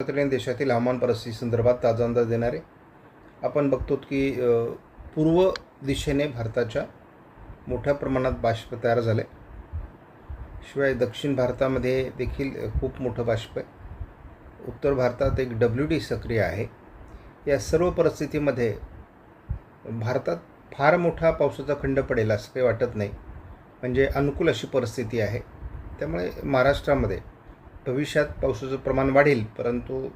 महाराष्ट्रातील आणि देशातील हवामान परिस्थिती संदर्भात ताजा अंदाज देणारे आपण बघतो की पूर्व दिशेने भारताच्या मोठ्या प्रमाणात बाष्प तयार झाले. शिवाय दक्षिण भारतामध्ये देखील खूप मोठं बाष्प आहे. उत्तर भारतात एक WD सक्रिय आहे. या सर्व परिस्थितीमध्ये भारतात फार मोठा पावसाचा खंड पडेल असं काही वाटत नाही. म्हणजे अनुकूल अशी परिस्थिती आहे. त्यामुळे महाराष्ट्रामध्ये भविष्यात पावसाचं प्रमाण वाढेल, परंतु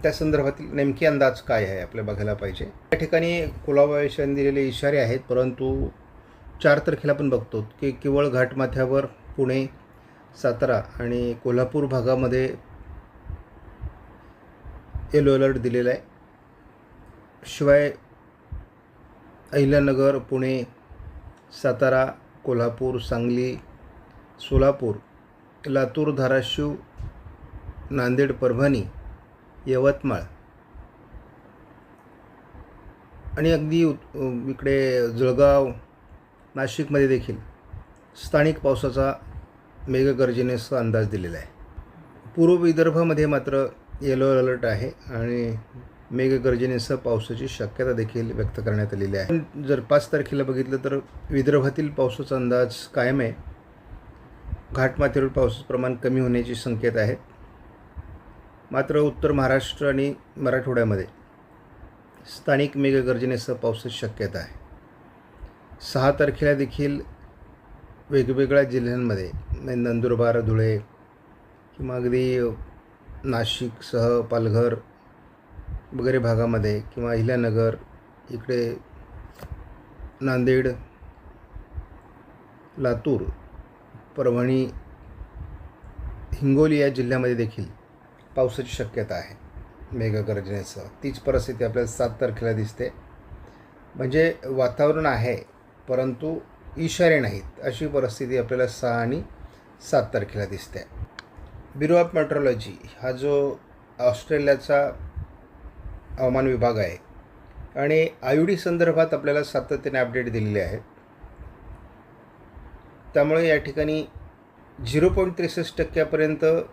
त्या संदर्भातील नेमके अंदाज काय आहे आपल्याला बघायला पाहिजे. या ठिकाणी कुलाबा विषयाने दिलेले इशारे आहेत, परंतु 4 तारखेला आपण बघतो की केवळ घाटमाथ्यावर पुणे, सातारा आणि कोल्हापूर भागामध्ये येलो अलर्ट दिलेला आहे. शिवाय अहिल्यानगर, पुणे, सातारा, कोल्हापूर, सांगली, सोलापूर, लातूर, धाराशिव, नांदेड, परभणी, यवतमाळ आणि अगदी इकडे जळगाव, नाशिकमध्ये देखील स्थानिक पावसाचा मेघगर्जनेचा अंदाज दिलेला आहे. पूर्व विदर्भामध्ये मात्र येलो अलर्ट आहे आणि मेघगर्जनेसह पावसाची शक्यता देखील व्यक्त करण्यात आलेली आहे. जर 5 तारखेला बघितलं तर विदर्भातील पावसाचा अंदाज कायम आहे. घाटमाथ्यावरील पावसाचं प्रमाण कमी होण्याची संकेत आहेत. मात्र उत्तर महाराष्ट्र आणि मराठवाड्यामध्ये स्थानिक मेघगर्जनेसह पावसाची शक्यता आहे. 6 तारखेला देखील वेगवेगळ्या जिल्ह्यांमध्ये नंदुरबार, धुळे किंवा अगदी नाशिकसह पालघर वगैरे भागामध्ये किंवा अहिल्यानगर, इकडे नांदेड, लातूर, परभणी, हिंगोली या जिल्ह्यामध्ये देखील पावसाची शक्यता आहे मेघगर्जनेसह. तीच परिस्थिती आपल्याला 7 तारखेला दिसते. म्हणजे वातावरण आहे, परंतु इशारे नाहीत अशी परिस्थिती आपल्याला 6 आणि 7 तारखेला दिसते. ब्युरो ऑफ मेट्रोलॉजी हा जो ऑस्ट्रेलियाचा हवामान विभाग आहे आणि IUD संदर्भात आपल्याला सातत्याने अपडेट दिलेले आहेत. त्यामुळे या ठिकाणी 0.63%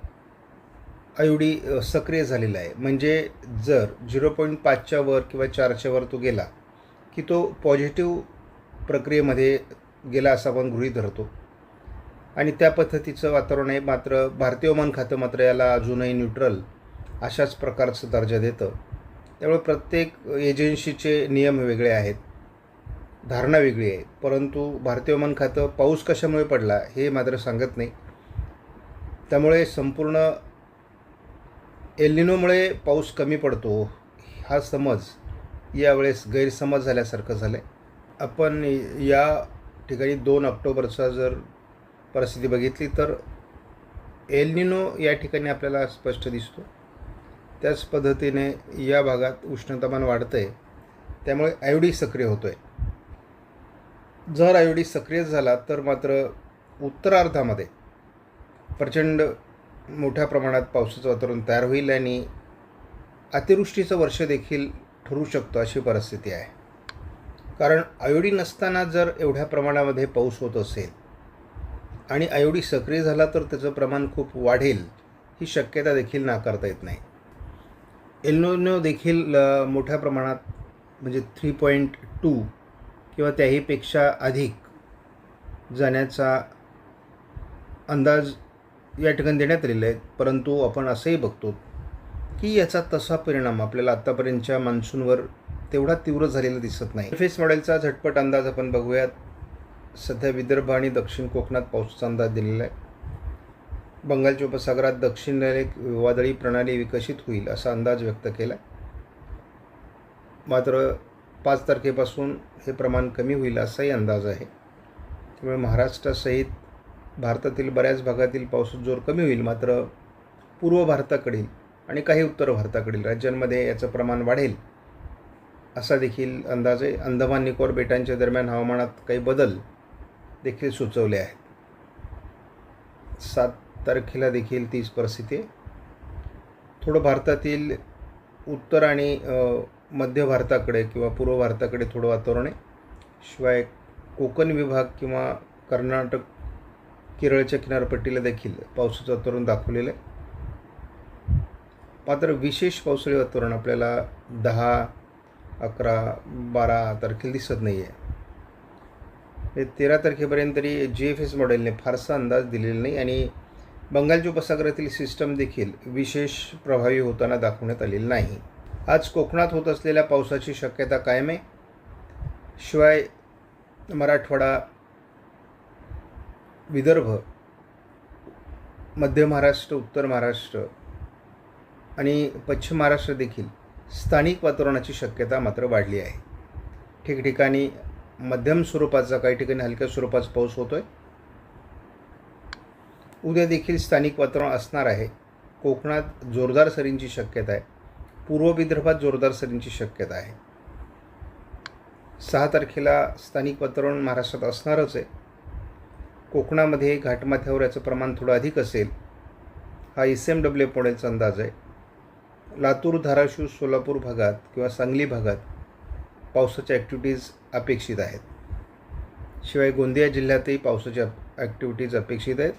IUD सक्रिय झालेला आहे. म्हणजे जर 0.5च्या वर किंवा 4च्या वर तो गेला की तो पॉझिटिव्ह प्रक्रियेमध्ये गेला असं आपण गृहीत धरतो आणि त्या पद्धतीचं वातावरण आहे. मात्र भारतीय हवामान खातं मात्र याला अजूनही न्यूट्रल अशाच प्रकारचा दर्जा देतं. त्यामुळे प्रत्येक एजन्सीचे नियम वेगळे आहेत, धारणा वेगळी आहे. परंतु भारतीय हवामान खातं पाऊस कशामुळे पडला हे मात्र सांगत नाही. त्यामुळे संपूर्ण एल निनोमुळे पाऊस कमी पडतो हा समज यावेळेस गैरसमज झाल्यासारखं झालं आहे. आपण या ठिकाणी 2 ऑक्टोबरचा जर परिस्थिती बघितली तर एल निनो या ठिकाणी आपल्याला स्पष्ट दिसतो. त्याच पद्धतीने या भागात उष्णतामान वाढतं आहे. त्यामुळे IUD सक्रिय होतो आहे. जर IUD सक्रिय झाला तर मात्र उत्तरार्धामध्ये प्रचंड मोठ्या प्रमाणात पावसाचं वातावरण तयार होईल आणि अतिवृष्टीचं वर्ष देखील ठरू शकतो अशी परिस्थिती आहे. कारण IUD नसताना जर एवढ्या प्रमाणामध्ये पाऊस होत असेल आणि IUD सक्रिय झाला तर त्याचं प्रमाण खूप वाढेल ही शक्यता देखील नाकारता येत नाही. एल निनो देखील मोठ्या प्रमाणात म्हणजे 3.2 किंवा त्याहीपेक्षा अधिक जाण्याचा अंदाज या ठिकाणी देण्यात आलेला आहे. परंतु आपण असंही बघतो की याचा तसा परिणाम आपल्याला आत्तापर्यंतच्या मान्सूनवर तेवढा तीव्र झालेला दिसत नाही. फेस मॉडेलचा झटपट अंदाज आपण बघूयात. सध्या विदर्भ आणि दक्षिण कोकणात पावसाचा अंदाज दिलेला आहे. बंगालच्या उपसागरात दक्षिणेला एक वादळी प्रणाली विकसित होईल असा अंदाज व्यक्त केला. मात्र 5 तारखेपासून हे प्रमाण कमी होईल असाही अंदाज आहे. त्यामुळे महाराष्ट्रासहित भारतातील बऱ्याच भागातील पावसाचा जोर कमी होईल. मात्र पूर्व भारताकडील आणि काही उत्तर भारताकडील राज्यांमध्ये याचं प्रमाण वाढेल असा देखील अंदाज आहे. अंदमान निकोबार बेटांच्या दरम्यान हवामानात काही बदल देखील सुचवले आहेत. 7 तारखेला देखील तीच परिस्थिती आहे. थोडं भारतातील उत्तर आणि मध्य भारताकडे किंवा पूर्व भारताकडे थोडं वातावरण आहे. शिवाय कोकण विभाग किंवा कर्नाटक, केरळच्या किनारपट्टीला देखील पावसाचं वातावरण दाखवलेलं आहे. मात्र विशेष पावसाळी वातावरण आपल्याला 10, 11, 12 तारखेला दिसत नाही आहे. 13 तारखेपर्यंत तरी GFS मॉडेलने फारसा अंदाज दिलेला नाही आणि बंगालच्या उपसागरातील सिस्टम देखील विशेष प्रभावी होताना दाखवण्यात आलेली नाही. आज कोकणात होत असलेल्या पावसाची शक्यता कायम आहे. शिवाय मराठवाडा, विदर्भ, मध्य महाराष्ट्र, उत्तर महाराष्ट्र आणि पश्चिम महाराष्ट्र देखील स्थानिक वातावरणाची शक्यता मात्र वाढली आहे. ठिकठिकाणी मध्यम स्वरूपाचा, काही ठिकाणी हलक्या स्वरूपाचा पाऊस होतो आहे. उद्या देखील स्थानिक वातावरण असणार आहे. कोकणात जोरदार सरींची शक्यता आहे. पूर्व विदर्भात जोरदार सरींची शक्यता आहे. 6 तारखेला स्थानिक वातावरण महाराष्ट्रात असणारच आहे. कोकणामध्ये घाटमाथ्यावर याचं प्रमाण थोडं अधिक असेल, हा SMW मॉडेलचा अंदाज आहे. लातूर, धाराशिव, सोलापूर भागात किंवा सांगली भागात पावसाच्या ॲक्टिव्हिटीज अपेक्षित आहेत. शिवाय गोंदिया जिल्ह्यातही पावसाच्या ॲक्टिव्हिटीज अपेक्षित आहेत.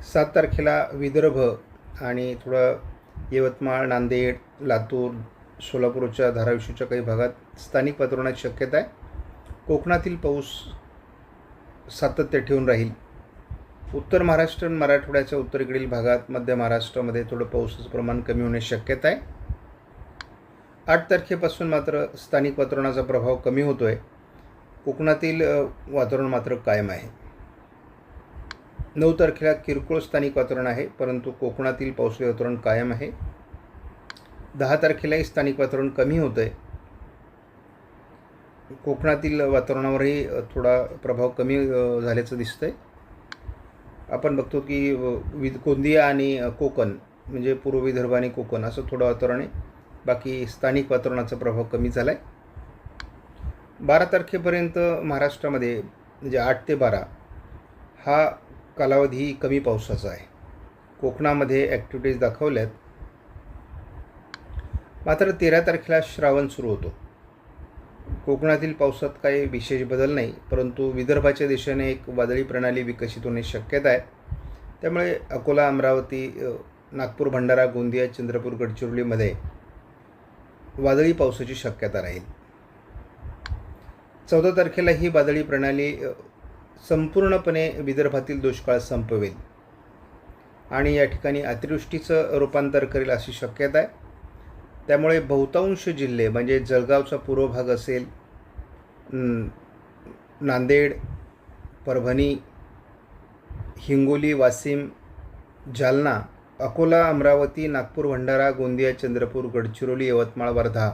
7 तारखेला विदर्भ आणि थोडं यवतमाळ, नांदेड, लातूर, सोलापूरच्या, धाराशिवच्या काही भागात स्थानिक वातावरणाची शक्यता आहे. कोकणातील पाऊस सातत्य ठेवून राहील. उत्तर महाराष्ट्र आणि मराठवाड्याच्या उत्तरेकडील भागात, मध्य महाराष्ट्रामध्ये थोडं पावसाचं प्रमाण कमी होण्याची शक्यता आहे. 8 तारखेपासून मात्र स्थानिक वातावरणाचा प्रभाव कमी होतो आहे. कोकणातील वातावरण मात्र कायम आहे. 9 तारखेला किरकोळ स्थानिक वातावरण आहे, परंतु कोकणातील पावसाळी वातावरण कायम आहे. 10 तारखेलाही स्थानिक वातावरण कमी होतं आहे. कोकणातील वातावरणावरही थोडा प्रभाव कमी झाल्याचं दिसतं आहे. आपण बघतो की गोंदिया आणि कोकण, म्हणजे पूर्व विदर्भ आणि कोकण, असं थोडं वातावरण आहे. बाकी स्थानिक वातावरणाचा प्रभाव कमी झाला आहे. 12 तारखेपर्यंत महाराष्ट्रामध्ये, म्हणजे 8 ते 12 हा कालावधी कमी पावसाचा आहे. कोकणामध्ये ॲक्टिव्हिटीज दाखवल्यात. मात्र 13 तारखेला श्रावण सुरू होतो. कोकणातील पावसात काही विशेष बदल नाही, परंतु विदर्भाच्या दिशेने एक वादळी प्रणाली विकसित होण्याची शक्यता आहे. त्यामुळे अकोला, अमरावती, नागपूर, भंडारा, गोंदिया, चंद्रपूर, गडचिरोलीमध्ये वादळी पावसाची शक्यता राहील. 14 तारखेला ही वादळी प्रणाली संपूर्णपणे विदर्भातील दुष्काळ संपवेल आणि या ठिकाणी अतिवृष्टीचं रूपांतर करेल अशी शक्यता आहे. त्यामुळे बहुतांश जिल्हे, म्हणजे जळगावचा पूर्व भाग असेल, नांदेड, परभणी, हिंगोली, वाशिम, जालना, अकोला, अमरावती, नागपूर, भंडारा, गोंदिया, चंद्रपूर, गडचिरोली, यवतमाळ, वर्धा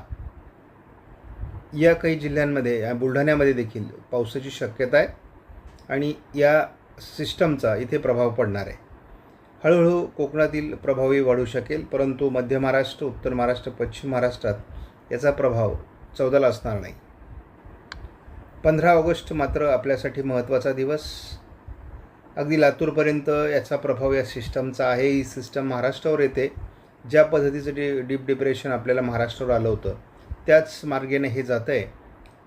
या काही जिल्ह्यांमध्ये, बुलढाण्यामध्ये देखील पावसाची शक्यता आहे आणि या सिस्टमचा इथे प्रभाव पडणार आहे. हळूहळू कोकणातील प्रभावही वाढू शकेल, परंतु मध्य महाराष्ट्र, उत्तर महाराष्ट्र, पश्चिम महाराष्ट्रात याचा प्रभाव 14ला असणार नाही. 15 ऑगस्ट मात्र आपल्यासाठी महत्त्वाचा दिवस. अगदी लातूरपर्यंत याचा प्रभाव या सिस्टमचा आहे. ही सिस्टम महाराष्ट्रावर येते. ज्या पद्धतीचं डीप डिप्रेशन आपल्याला महाराष्ट्रावर आलं होतं, त्याच मार्गाने हे जातं आहे.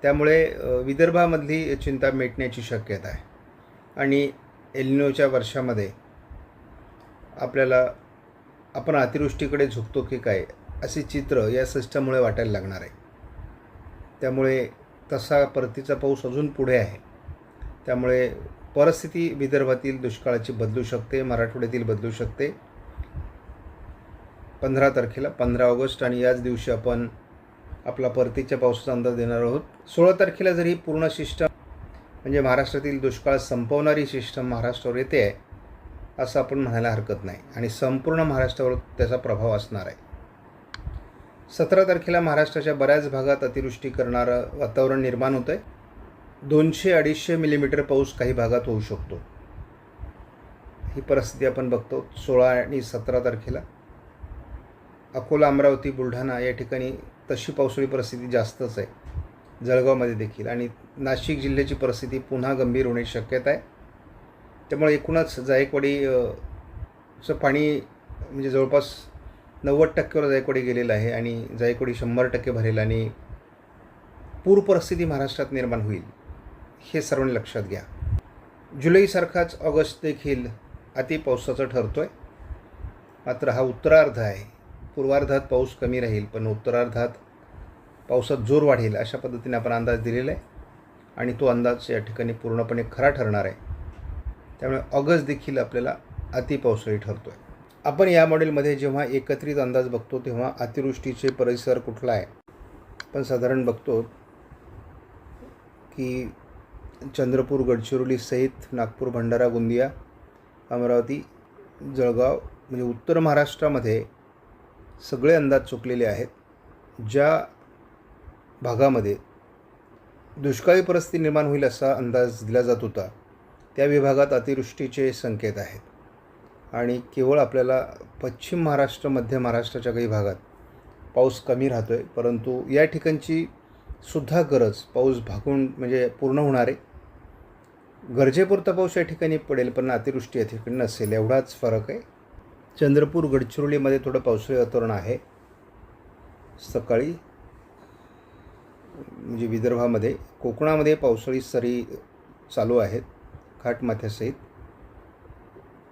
त्यामुळे विदर्भामधली चिंता मिटण्याची शक्यता आहे आणि एलिनोच्या वर्षामध्ये आपण अतिवृष्टीकडे झुकतो की काय, असे चित्र या सिस्टममुळे वाटायला लागणार आहे. त्यामुळे तसा परतीचा पाऊस अजून पुढे आहे. त्यामुळे परिस्थिती विदर्भातील दुष्काळाची बदलू शकते, मराठवाड्यातील बदलू शकते. 15 तारखेला, 15 ऑगस्ट, आणि याच दिवशी आपण आपला परतीच्या पावसाचा अंदाज देणार आहोत. 16 तारखेला जर ही पूर्ण सिस्टम, म्हणजे महाराष्ट्रातील दुष्काळ संपवणारी सिस्टम महाराष्ट्रावर येते आहे असं आपण म्हणायला हरकत नाही आणि संपूर्ण महाराष्ट्रावर त्याचा प्रभाव असणार आहे. 17 तारखेला महाराष्ट्राच्या बऱ्याच भागात अतिवृष्टी करणारं वातावरण निर्माण होतं आहे. 200-250 मिलीमीटर पाऊस काही भागात होऊ शकतो. ही परिस्थिती आपण बघतो. 16 आणि 17 तारखेला अकोला, अमरावती, बुलढाणा या ठिकाणी तशी पावसाळी परिस्थिती जास्तच आहे. जळगावमध्ये देखील, आणि नाशिक जिल्ह्याची परिस्थिती पुन्हा गंभीर होण्याची शक्यता आहे. त्यामुळे एकूणच जायकवाडीचं पाणी, म्हणजे जवळपास 90% जायकवाडी गेलेलं आहे आणि जायकवाडी 100% भरेल आणि पूर परिस्थिती महाराष्ट्रात निर्माण होईल, हे सर्वांनी लक्षात घ्या. जुलैसारखाच ऑगस्ट देखील अतिपावसाचा ठरतो आहे. मात्र हा उत्तरार्ध आहे. पूर्वार्धात पाऊस कमी राहील, पण उत्तरार्धात पावसात जोर वाढेल अशा पद्धतीने आपण अंदाज दिलेला आहे आणि तो अंदाज या ठिकाणी पूर्णपणे खरा ठरणार आहे. त्यामुळे ऑगस्ट देखील आपल्याला अतिपावसाळी ठरतो आहे. आपण या मॉडेलमध्ये जेव्हा एकत्रित अंदाज बघतो तेव्हा अतिवृष्टीचे परिसर कुठला आहे आपण साधारण बघतो की चंद्रपूर, गडचिरोली सहित नागपूर, भंडारा, गोंदिया, अमरावती, जळगाव म्हणजे उत्तर महाराष्ट्रामध्ये सगळे अंदाज चुकलेले आहेत. ज्या भागामध्ये दुष्काळी परिस्थिती निर्माण होईल असा अंदाज दिला जात होता त्या विभागात अतिवृष्टीचे संकेत आहेत आणि केवळ आपल्याला पश्चिम महाराष्ट्र, मध्य महाराष्ट्राच्या काही भागात पाऊस कमी राहतो आहे. परंतु या ठिकाणची सुद्धा गरज पाऊस भागून म्हणजे पूर्ण होणार आहे. गरजेपुरता पाऊस या ठिकाणी पडेल पण अतिवृष्टी या ठिकाणी नसेल, एवढाच फरक आहे. चंद्रपूर, गडचिरोलीमध्ये थोडं पावसाळी वातावरण आहे सकाळी, म्हणजे विदर्भामध्ये. कोकणामध्ये पावसाळी सरी चालू आहेत घाटमाथ्यासहित.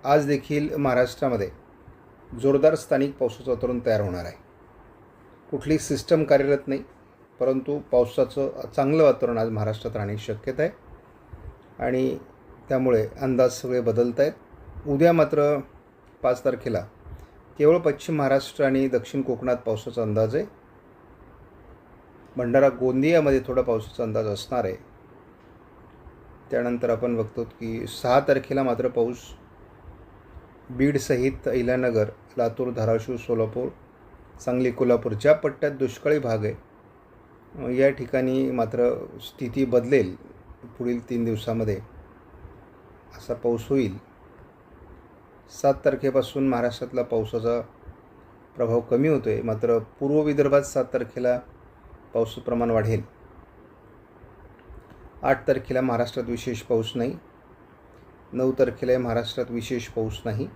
आज देखील महाराष्ट्रामध्ये जोरदार स्थानिक पावसाचं वातावरण तयार होणार आहे. कुठली सिस्टम कार्यरत नाही, परंतु पावसाचं चांगलं वातावरण आज महाराष्ट्रात राहण्याची शक्यता आहे आणि त्यामुळे अंदाज सगळे बदलत आहेत. उद्या मात्र 5 तारखेला केवळ पश्चिम महाराष्ट्र आणि दक्षिण कोकणात पावसाचा अंदाज आहे. भंडारा, गोंदियामध्ये थोडा पावसाचा अंदाज असणार आहे. त्यानंतर आपण बघतो की 6 तारखेला मात्र पाऊस बीडसहित अहिल्यानगर, लातूर, धाराशिव, सोलापूर, सांगली, कोल्हापूर ज्या पट्ट्यात दुष्काळी भाग आहे या ठिकाणी मात्र स्थिती बदलेल. पुढील 3 दिवसामध्ये असा पाऊस होईल. 7 तारखेपासून महाराष्ट्रातला पावसाचा प्रभाव कमी होतो आहे, मात्र पूर्व विदर्भात 7 तारखेला पावसाचं प्रमाण वाढेल. 8 तारखेला महाराष्ट्रात विशेष पाऊस नाही. 9 तारखेला महाराष्ट्रात विशेष पाऊस नाही.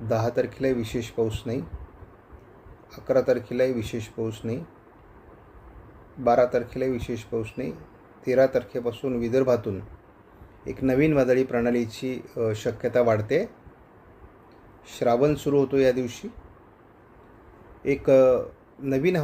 10 तारखेला विशेष पाऊस नाही. 11 तारखेला विशेष पाऊस नाही. 12 तारखेला विशेष पाऊस नाही. 13 तारखेपासून विदर्भातून एक नवीन वादळी प्रणालीची शक्यता वाढते. श्रावण सुरू होतो या दिवशी. एक नवीन